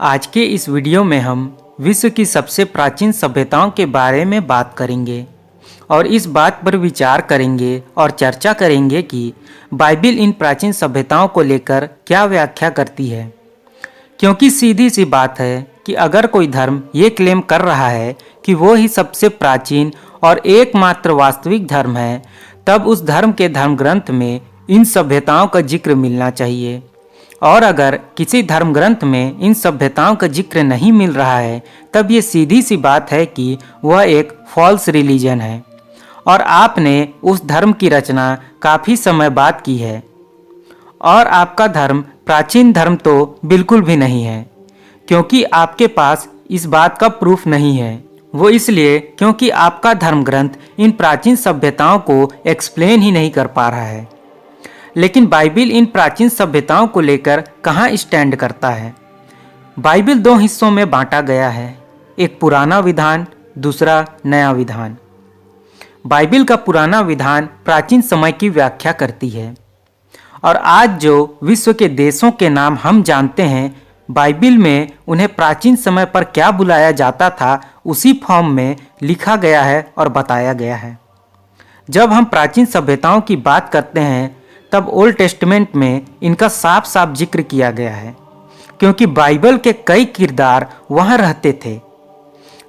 आज के इस वीडियो में हम विश्व की सबसे प्राचीन सभ्यताओं के बारे में बात करेंगे और इस बात पर विचार करेंगे और चर्चा करेंगे कि बाइबिल इन प्राचीन सभ्यताओं को लेकर क्या व्याख्या करती है। क्योंकि सीधी सी बात है कि अगर कोई धर्म ये क्लेम कर रहा है कि वो ही सबसे प्राचीन और एकमात्र वास्तविक धर्म है, तब उस धर्म के धर्म ग्रंथ में इन सभ्यताओं का जिक्र मिलना चाहिए। और अगर किसी धर्म ग्रंथ में इन सभ्यताओं का जिक्र नहीं मिल रहा है, तब ये सीधी सी बात है कि वह एक फॉल्स रिलीजन है और आपने उस धर्म की रचना काफ़ी समय बाद की है। और आपका धर्म प्राचीन धर्म तो बिल्कुल भी नहीं है, क्योंकि आपके पास इस बात का प्रूफ नहीं है। वो इसलिए क्योंकि आपका धर्म ग्रंथ इन प्राचीन सभ्यताओं को एक्सप्लेन ही नहीं कर पा रहा है। लेकिन बाइबिल इन प्राचीन सभ्यताओं को लेकर कहाँ स्टैंड करता है। बाइबिल दो हिस्सों में बांटा गया है, एक पुराना विधान, दूसरा नया विधान। बाइबिल का पुराना विधान प्राचीन समय की व्याख्या करती है और आज जो विश्व के देशों के नाम हम जानते हैं, बाइबिल में उन्हें प्राचीन समय पर क्या बुलाया जाता था उसी फॉर्म में लिखा गया है और बताया गया है। जब हम प्राचीन सभ्यताओं की बात करते हैं तब ओल्ड टेस्टमेंट में इनका साफ साफ जिक्र किया गया है, क्योंकि बाइबल के कई किरदार वहाँ रहते थे।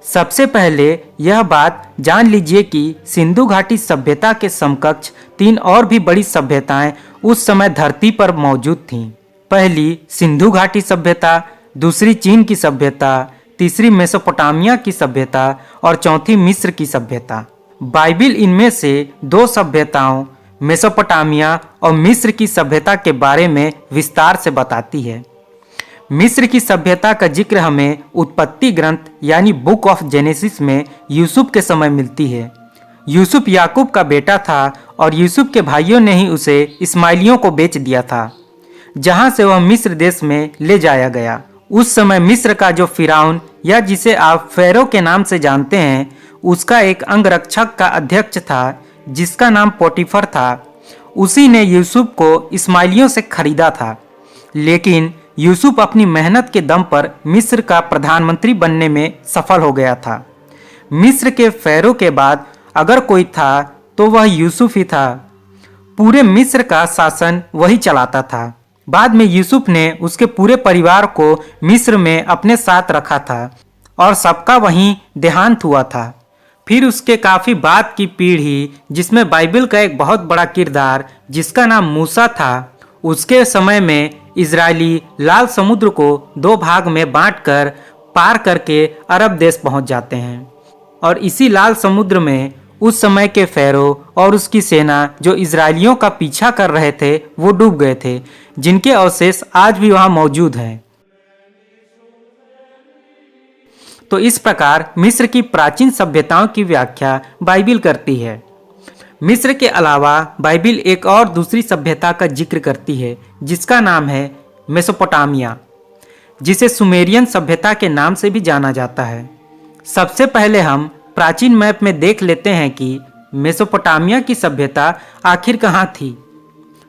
सबसे पहले यह बात जान लीजिए कि सिंधु घाटी सभ्यता के समकक्ष तीन और भी बड़ी सभ्यताएं उस समय धरती पर मौजूद थीं। पहली सिंधु घाटी सभ्यता, दूसरी चीन की सभ्यता, तीसरी मेसोपोटामिया की सभ्यता और चौथी मिस्र की सभ्यता। बाइबिल इनमें से दो सभ्यताओं मेसोपोटामिया और मिस्र की सभ्यता के बारे में विस्तार से बताती है। मिस्र की सभ्यता का जिक्र हमें उत्पत्ति ग्रंथ यानी बुक ऑफ जेनेसिस में यूसुफ के समय मिलती है। यूसुफ याकूब का बेटा था और यूसुफ के भाइयों ने ही उसे इस्माइलियों को बेच दिया था, जहां से वह मिस्र देश में ले जाया गया। उस समय मिस्र का जो फिराउन या जिसे आप फेरो के नाम से जानते हैं, उसका एक अंगरक्षक का अध्यक्ष था जिसका नाम पोटीफर था। उसी ने यूसुफ को इस्माइलियों से खरीदा था, लेकिन यूसुफ अपनी मेहनत के दम पर मिस्र का प्रधानमंत्री बनने में सफल हो गया था। मिस्र के फेरो के बाद अगर कोई था तो वह यूसुफ ही था। पूरे मिस्र का शासन वही चलाता था। बाद में यूसुफ ने उसके पूरे परिवार को मिस्र में अपने साथ रखा था और सबका वहीं देहांत हुआ था। फिर उसके काफ़ी बाद की पीढ़ी, जिसमें बाइबिल का एक बहुत बड़ा किरदार जिसका नाम मूसा था, उसके समय में इजरायली लाल समुद्र को दो भाग में बांटकर पार करके अरब देश पहुंच जाते हैं। और इसी लाल समुद्र में उस समय के फेरो और उसकी सेना जो इजरायलियों का पीछा कर रहे थे वो डूब गए थे, जिनके अवशेष आज भी वहां मौजूद हैं। तो इस प्रकार मिस्र की प्राचीन सभ्यताओं की व्याख्या बाइबिल करती है। मिस्र के अलावा बाइबिल एक और दूसरी सभ्यता का जिक्र करती है जिसका नाम है मेसोपोटामिया, जिसे सुमेरियन सभ्यता के नाम से भी जाना जाता है। सबसे पहले हम प्राचीन मैप में देख लेते हैं कि मेसोपोटामिया की सभ्यता आखिर कहाँ थी।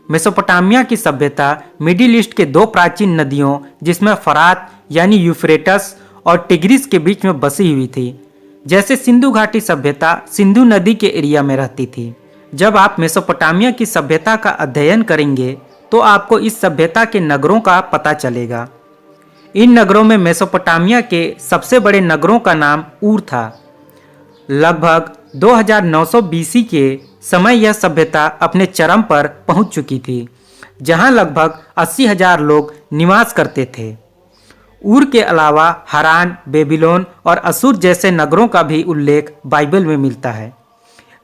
मेसोपोटामिया की सभ्यता मिडिल ईस्ट के दो प्राचीन नदियों जिसमें फरात यानी यूफ्रेटस और टिग्रिस के बीच में बसी हुई थी। जैसे सिंधु घाटी सभ्यता सिंधु नदी के एरिया में रहती थी। जब आप मेसोपोटामिया की सभ्यता का अध्ययन करेंगे तो आपको इस सभ्यता के नगरों का पता चलेगा। इन नगरों में मेसोपोटामिया के सबसे बड़े नगरों का नाम ऊर था। लगभग 2900 बीसी के समय यह सभ्यता अपने चरम पर पहुंच चुकी थी, जहां लगभग 80,000 लोग निवास करते थे। ऊर के अलावा हरान, बेबीलोन और असुर जैसे नगरों का भी उल्लेख बाइबल में मिलता है।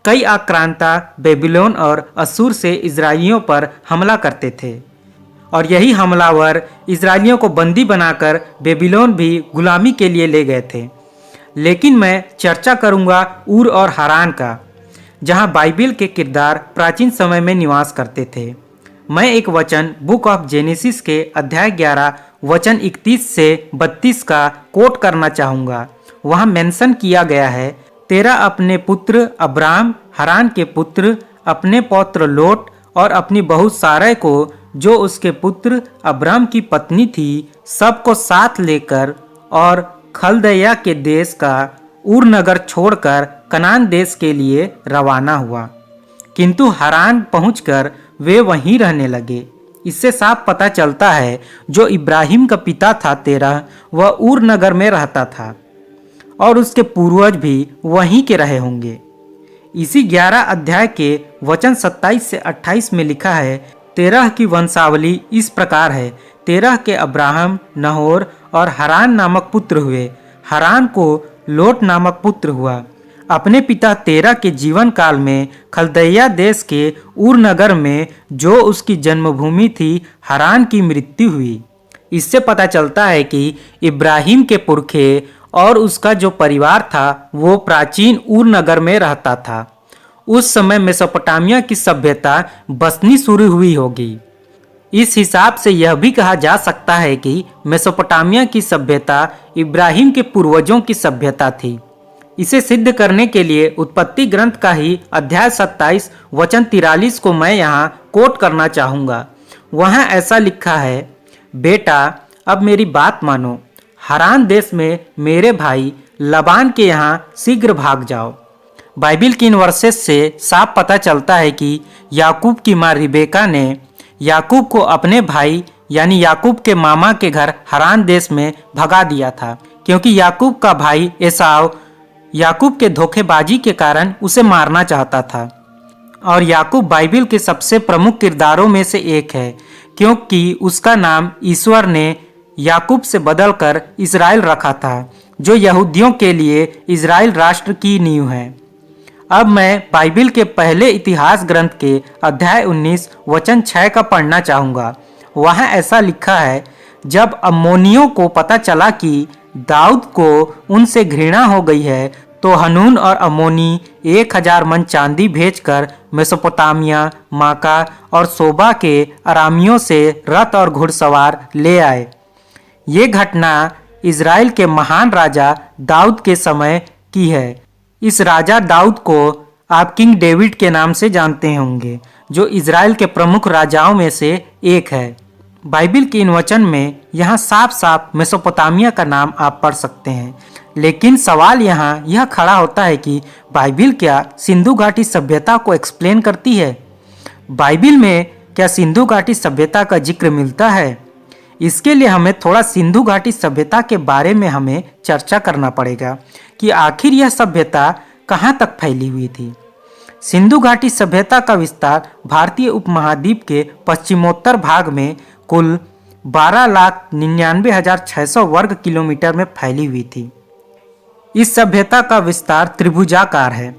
कई आक्रांता बेबीलोन और असुर से इजरायलियों पर हमला करते थे और यही हमलावर इजरायलियों को बंदी बनाकर बेबीलोन भी गुलामी के लिए ले गए थे। लेकिन मैं चर्चा करूंगा ऊर और हरान का, जहां बाइबिल के किरदार प्राचीन समय में निवास करते थे। मैं एक वचन बुक ऑफ जेनेसिस के अध्याय 11 वचन 31 से 32 का कोट करना चाहूँगा। वहाँ मेंशन किया गया है, तेरा अपने पुत्र अब्राम, हरान के पुत्र, अपने पौत्र लोट और अपनी बहू सारै को जो उसके पुत्र अब्राम की पत्नी थी, सबको साथ लेकर और खलदया के देश का उर नगर छोड़कर कनान देश के लिए रवाना हुआ। किंतु हारान पहुंचकर वे वहीं रहने लगे। इससे साफ पता चलता है जो इब्राहिम का पिता था तेरह, वह उर नगर में रहता था और उसके पूर्वज भी वहीं के रहे होंगे। इसी 11 अध्याय के वचन 27 से 28 में लिखा है, तेरह की वंशावली इस प्रकार है। तेरह के अब्राहम, नहोर और हारान नामक पुत्र हुए। हारान को लोट नामक पुत्र हुआ। अपने पिता तेरह के जीवन काल में खलदया देश के उर नगर में, जो उसकी जन्मभूमि थी, हारान की मृत्यु हुई। इससे पता चलता है कि इब्राहिम के पुरखे और उसका जो परिवार था वो प्राचीन उर नगर में रहता था। उस समय मेसोपोटामिया की सभ्यता बसनी शुरू हुई होगी। इस हिसाब से यह भी कहा जा सकता है कि मेसोपोटामिया की सभ्यता इब्राहिम के पूर्वजों की सभ्यता थी। इसे सिद्ध करने के लिए उत्पत्ति ग्रंथ का ही अध्याय 27 वचन 43 को मैं यहाँ कोट करना चाहूँगा। वहाँ ऐसा लिखा है, बेटा अब मेरी बात मानो, हारान देश में मेरे भाई लबान के यहाँ शीघ्र भाग जाओ। बाइबिल की इन वर्सेस से साफ पता चलता है कि याकूब की माँ रिबेका ने याकूब को अपने भाई यानी याकूब के मामा के घर हारान देश में भगा दिया था, क्योंकि याकूब का भाई एसाव याकूब के धोखेबाजी के कारण उसे मारना चाहता था। और याकूब बाइबिल के सबसे प्रमुख किरदारों में से एक है, क्योंकि उसका नाम ईश्वर ने याकूब से बदलकर इज़राइल रखा था, जो यहूदियों के लिए इज़राइल राष्ट्र की नींव है। अब मैं बाइबिल के पहले इतिहास ग्रंथ के अध्याय 19 वचन 6 का पढ़ना चाहूँगा। वहाँ ऐसा लिखा है, जब अम्मोनियों को पता चला कि दाऊद को उनसे घृणा हो गई है, तो हनून और अम्मोनी 1000 मन चांदी भेजकर मेसोपोटामिया, माका और सोबा के अरामियों से रथ और घुड़सवार ले आए। ये घटना इज़राइल के महान राजा दाऊद के समय की है। इस राजा दाऊद को आप किंग डेविड के नाम से जानते होंगे, जो इज़राइल के प्रमुख राजाओं में से एक है। बाइबिल के इन वचन में यहाँ साफ साफ मेसोपोटामिया का नाम आप पढ़ सकते हैं। लेकिन सवाल यहाँ यह खड़ा होता है कि बाइबिल क्या सिंधु घाटी सभ्यता को एक्सप्लेन करती है? बाइबिल में क्या सिंधु घाटी सभ्यता का जिक्र मिलता है? इसके लिए हमें थोड़ा सिंधु घाटी सभ्यता के बारे में हमें चर्चा करना पड़ेगा कि आखिर यह सभ्यता कहाँ तक फैली हुई थी। सिंधु घाटी सभ्यता का विस्तार भारतीय उपमहाद्वीप के पश्चिमोत्तर भाग में कुल 12,99,600 वर्ग किलोमीटर में फैली हुई थी। इस सभ्यता का विस्तार त्रिभुजाकार है।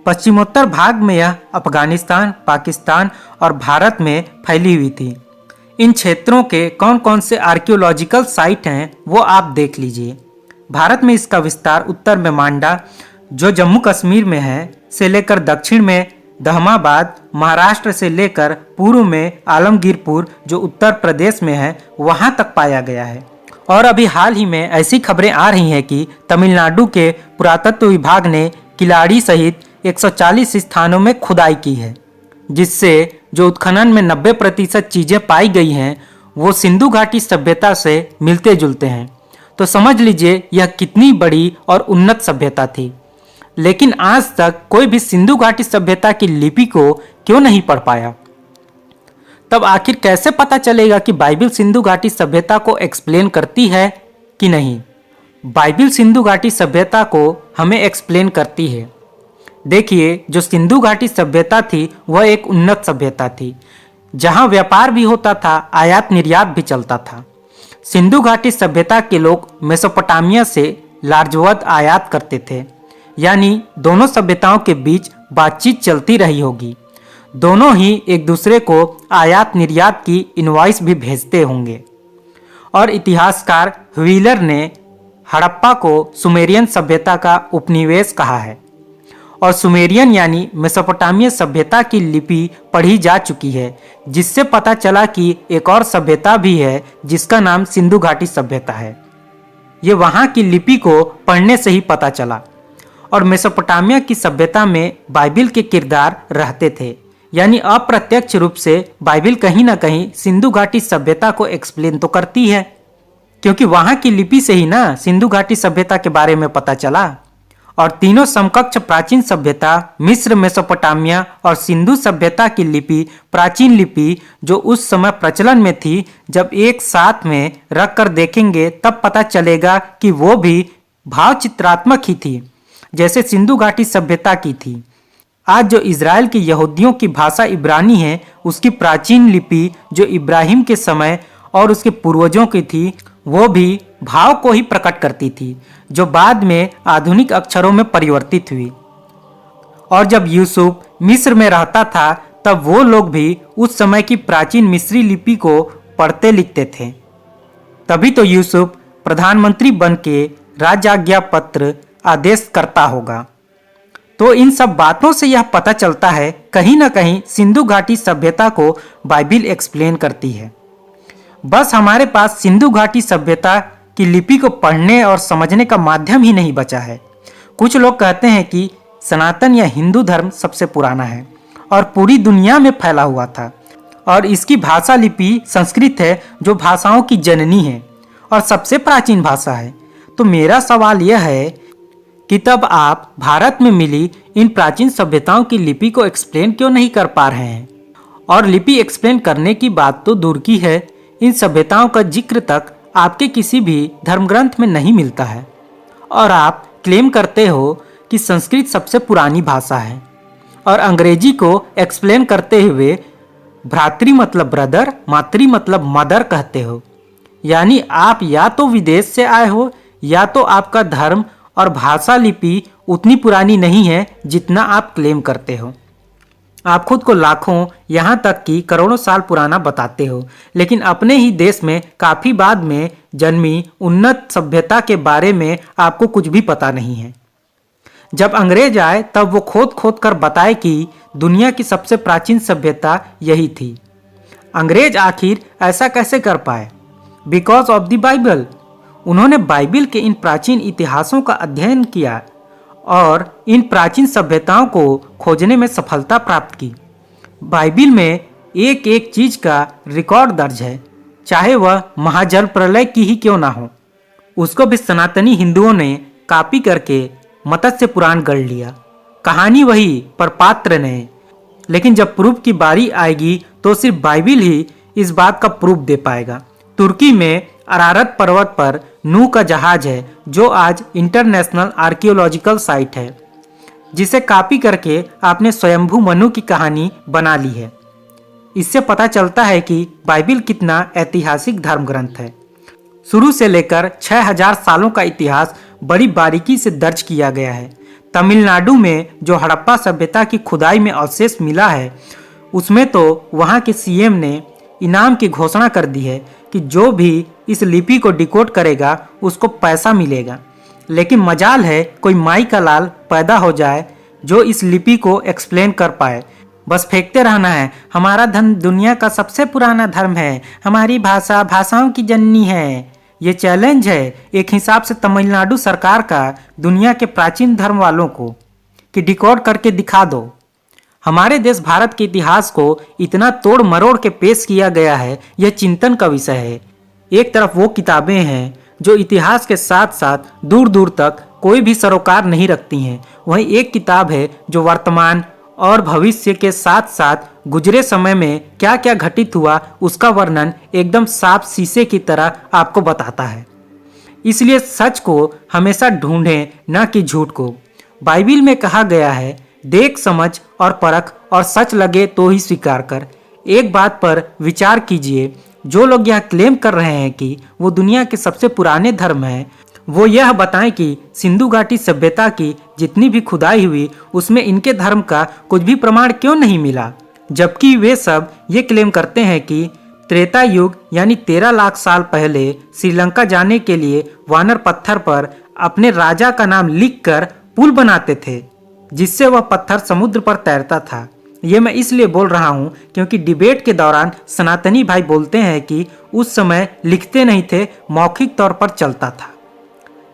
पश्चिमोत्तर भाग में यह अफगानिस्तान, पाकिस्तान और भारत में फैली हुई थी। इन क्षेत्रों के कौन कौन से आर्कियोलॉजिकल साइट हैं वो आप देख लीजिए। भारत में इसका विस्तार उत्तर में मांडा, जो जम्मू कश्मीर में है, से लेकर दक्षिण में दहमाबाद, महाराष्ट्र से लेकर पूर्व में आलमगीरपुर, जो उत्तर प्रदेश में है, वहां तक पाया गया है। और अभी हाल ही में ऐसी खबरें आ रही हैं कि तमिलनाडु के पुरातत्व विभाग ने किलाड़ी सहित 140 स्थानों में खुदाई की है, जिससे जो उत्खनन में 90% चीज़ें पाई गई हैं वो सिंधु घाटी सभ्यता से मिलते जुलते हैं। तो समझ लीजिए यह कितनी बड़ी और उन्नत सभ्यता थी। लेकिन आज तक कोई भी सिंधु घाटी सभ्यता की लिपि को क्यों नहीं पढ़ पाया? तब आखिर कैसे पता चलेगा कि बाइबिल सिंधु घाटी सभ्यता को एक्सप्लेन करती है कि नहीं? बाइबिल सिंधु घाटी सभ्यता को हमें एक्सप्लेन करती है। देखिए, जो सिंधु घाटी सभ्यता थी वह एक उन्नत सभ्यता थी, जहां व्यापार भी होता था, आयात निर्यात भी चलता था। सिंधु घाटी सभ्यता के लोग मेसोपोटामिया से लार्जवत आयात करते थे, यानी दोनों सभ्यताओं के बीच बातचीत चलती रही होगी। दोनों ही एक दूसरे को आयात निर्यात की इनवॉइस भी भेजते होंगे। और इतिहासकार व्हीलर ने हड़प्पा को सुमेरियन सभ्यता का उपनिवेश कहा है, और सुमेरियन यानी मेसोपोटामिया सभ्यता की लिपि पढ़ी जा चुकी है, जिससे पता चला कि एक और सभ्यता भी है जिसका नाम सिंधु घाटी सभ्यता है। ये वहाँ की लिपि को पढ़ने से ही पता चला। और मेसोपोटामिया की सभ्यता में बाइबिल के किरदार रहते थे, यानी अप्रत्यक्ष रूप से बाइबिल कहीं ना कहीं सिंधु घाटी सभ्यता को एक्सप्लेन तो करती है, क्योंकि वहां की लिपि से ही ना सिंधु घाटी सभ्यता के बारे में पता चला। और तीनों समकक्ष प्राचीन सभ्यता मिस्र, मेसोपोटामिया और सिंधु सभ्यता की लिपि, प्राचीन लिपि जो उस समय प्रचलन में थी, जब एक साथ में रख कर देखेंगे तब पता चलेगा कि वो भी भाव चित्रात्मक ही थी, जैसे सिंधु घाटी सभ्यता की थी। आज जो इज़राइल के यहूदियों की भाषा इब्रानी है, उसकी प्राचीन लिपि जो इब्राहिम के समय और उसके पूर्वजों की थी, वो भी भाव को ही प्रकट करती थी, जो बाद में आधुनिक अक्षरों में परिवर्तित हुई। और जब यूसुफ मिस्र में रहता था, तब वो लोग भी उस समय की प्राचीन मिस्री लिपि को पढ़ते लिखते थे। तभी तो यूसुफ प्रधानमंत्री बन के राजाज्ञा पत्र आदेश करता होगा। तो इन सब बातों से यह पता चलता है कहीं ना कहीं सिंधु घाटी सभ्यता को बाइबिल एक्सप्लेन करती है। बस हमारे पास सिंधु घाटी सभ्यता की लिपि को पढ़ने और समझने का माध्यम ही नहीं बचा है। कुछ लोग कहते हैं कि सनातन या हिंदू धर्म सबसे पुराना है और पूरी दुनिया में फैला हुआ था, और इसकी भाषा लिपि संस्कृत है, जो भाषाओं की जननी है और सबसे प्राचीन भाषा है। तो मेरा सवाल यह है कि तब आप भारत में मिली इन प्राचीन सभ्यताओं की लिपि को एक्सप्लेन क्यों नहीं कर पा रहे हैं? और लिपि एक्सप्लेन करने की बात तो दूर की है, इन सभ्यताओं का जिक्र तक आपके किसी भी धर्मग्रंथ में नहीं मिलता है। और आप क्लेम करते हो कि संस्कृत सबसे पुरानी भाषा है, और अंग्रेजी को एक्सप्लेन करते हुए भ्रातृ मतलब ब्रदर, मातृ मतलब मदर कहते हो। यानी आप या तो विदेश से आए हो, या तो आपका धर्म और भाषा लिपि उतनी पुरानी नहीं है जितना आप क्लेम करते हो। आप खुद को लाखों, यहाँ तक कि करोड़ों साल पुराना बताते हो, लेकिन अपने ही देश में काफ़ी बाद में जन्मी उन्नत सभ्यता के बारे में आपको कुछ भी पता नहीं है। जब अंग्रेज आए तब वो खोद खोद कर बताए कि दुनिया की सबसे प्राचीन सभ्यता यही थी। अंग्रेज आखिर ऐसा कैसे कर पाए? Because of the Bible. उन्होंने बाइबिल के इन प्राचीन इतिहासों का अध्ययन किया और इन प्राचीन सभ्यताओं को खोजने में सफलता प्राप्त की। बाइबिल में एक एक चीज का रिकॉर्ड दर्ज है, चाहे वह महाजल प्रलय की ही क्यों ना हो। उसको भी सनातनी हिंदुओं ने कॉपी करके मत्स्य पुराण गढ़ लिया। कहानी वही पर पात्र नए। लेकिन जब प्रूफ की बारी आएगी तो सिर्फ बाइबिल ही इस बात का प्रूफ दे पाएगा। तुर्की में अरारत पर्वत पर नूह का जहाज है, जो आज इंटरनेशनल आर्कियोलॉजिकल साइट है, जिसे कॉपी करके आपने स्वयंभू मनु की कहानी बना ली है। इससे पता चलता है कि बाइबिल कितना ऐतिहासिक धर्म ग्रंथ है। शुरू से लेकर 6000 सालों का इतिहास बड़ी बारीकी से दर्ज किया गया है। तमिलनाडु में जो हड़प्पा सभ्यता की खुदाई में अवशेष मिला है, उसमें तो वहाँ के सीएम ने इनाम की घोषणा कर दी है कि जो भी इस लिपि को डिकोड करेगा उसको पैसा मिलेगा। लेकिन मजाल है कोई माई का लाल पैदा हो जाए जो इस लिपि को एक्सप्लेन कर पाए। बस फेंकते रहना है, हमारा धर्म दुनिया का सबसे पुराना धर्म है, हमारी भाषा भाषाओं की जननी है। ये चैलेंज है एक हिसाब से तमिलनाडु सरकार का दुनिया के प्राचीन धर्म वालों को कि डिकोड करके दिखा दो। हमारे देश भारत के इतिहास को इतना तोड़ मरोड़ के पेश किया गया है, यह चिंतन का विषय है। एक तरफ वो किताबें हैं जो इतिहास के साथ साथ दूर दूर तक कोई भी सरोकार नहीं रखती हैं, वहीं एक किताब है जो वर्तमान और भविष्य के साथ साथ गुजरे समय में क्या क्या घटित हुआ उसका वर्णन एकदम साफ शीशे की तरह आपको बताता है। इसलिए सच को हमेशा ढूंढें, न कि झूठ को। बाइबिल में कहा गया है, देख समझ और परख और सच लगे तो ही स्वीकार कर। एक बात पर विचार कीजिए, जो लोग यह क्लेम कर रहे हैं कि वो दुनिया के सबसे पुराने धर्म हैं, वो यह बताएं कि सिंधु घाटी सभ्यता की जितनी भी खुदाई हुई उसमें इनके धर्म का कुछ भी प्रमाण क्यों नहीं मिला, जबकि वे सब ये क्लेम करते हैं कि त्रेता युग यानी 13 लाख साल पहले श्रीलंका जाने के लिए वानर पत्थर पर अपने राजा का नाम लिखकर पुल बनाते थे, जिससे वह पत्थर समुद्र पर तैरता था। ये मैं इसलिए बोल रहा हूँ क्योंकि डिबेट के दौरान सनातनी भाई बोलते हैं कि उस समय लिखते नहीं थे, मौखिक तौर पर चलता था।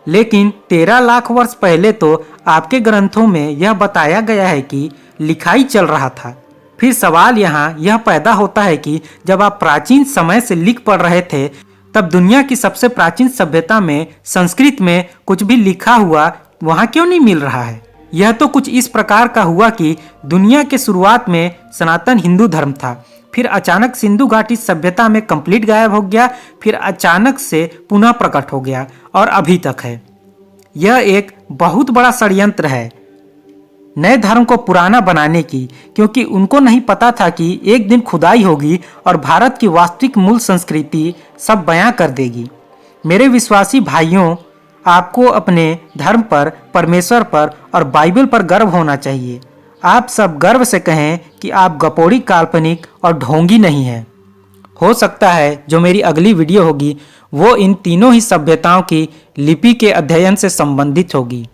लेकिन 13 लाख वर्ष पहले तो आपके ग्रंथों में यह बताया गया है कि लिखाई चल रहा था। फिर सवाल यहाँ यह पैदा होता है कि जब आप प्राचीन समय से लिख पढ़ रहे थे तब दुनिया की सबसे प्राचीन सभ्यता में संस्कृत में कुछ भी लिखा हुआ वहाँ क्यों नहीं मिल रहा है। यह तो कुछ इस प्रकार का हुआ कि दुनिया के शुरुआत में सनातन हिंदू धर्म था, फिर अचानक सिंधु घाटी सभ्यता में कंप्लीट गायब हो गया, फिर अचानक से पुनः प्रकट हो गया और अभी तक है। यह एक बहुत बड़ा षड्यंत्र है नए धर्म को पुराना बनाने की, क्योंकि उनको नहीं पता था कि एक दिन खुदाई होगी और भारत की वास्तविक मूल संस्कृति सब बयां कर देगी। मेरे विश्वासी भाइयों, आपको अपने धर्म पर, परमेश्वर पर और बाइबल पर गर्व होना चाहिए। आप सब गर्व से कहें कि आप गपोड़ी, काल्पनिक और ढोंगी नहीं हैं। हो सकता है जो मेरी अगली वीडियो होगी वो इन तीनों ही सभ्यताओं की लिपि के अध्ययन से संबंधित होगी।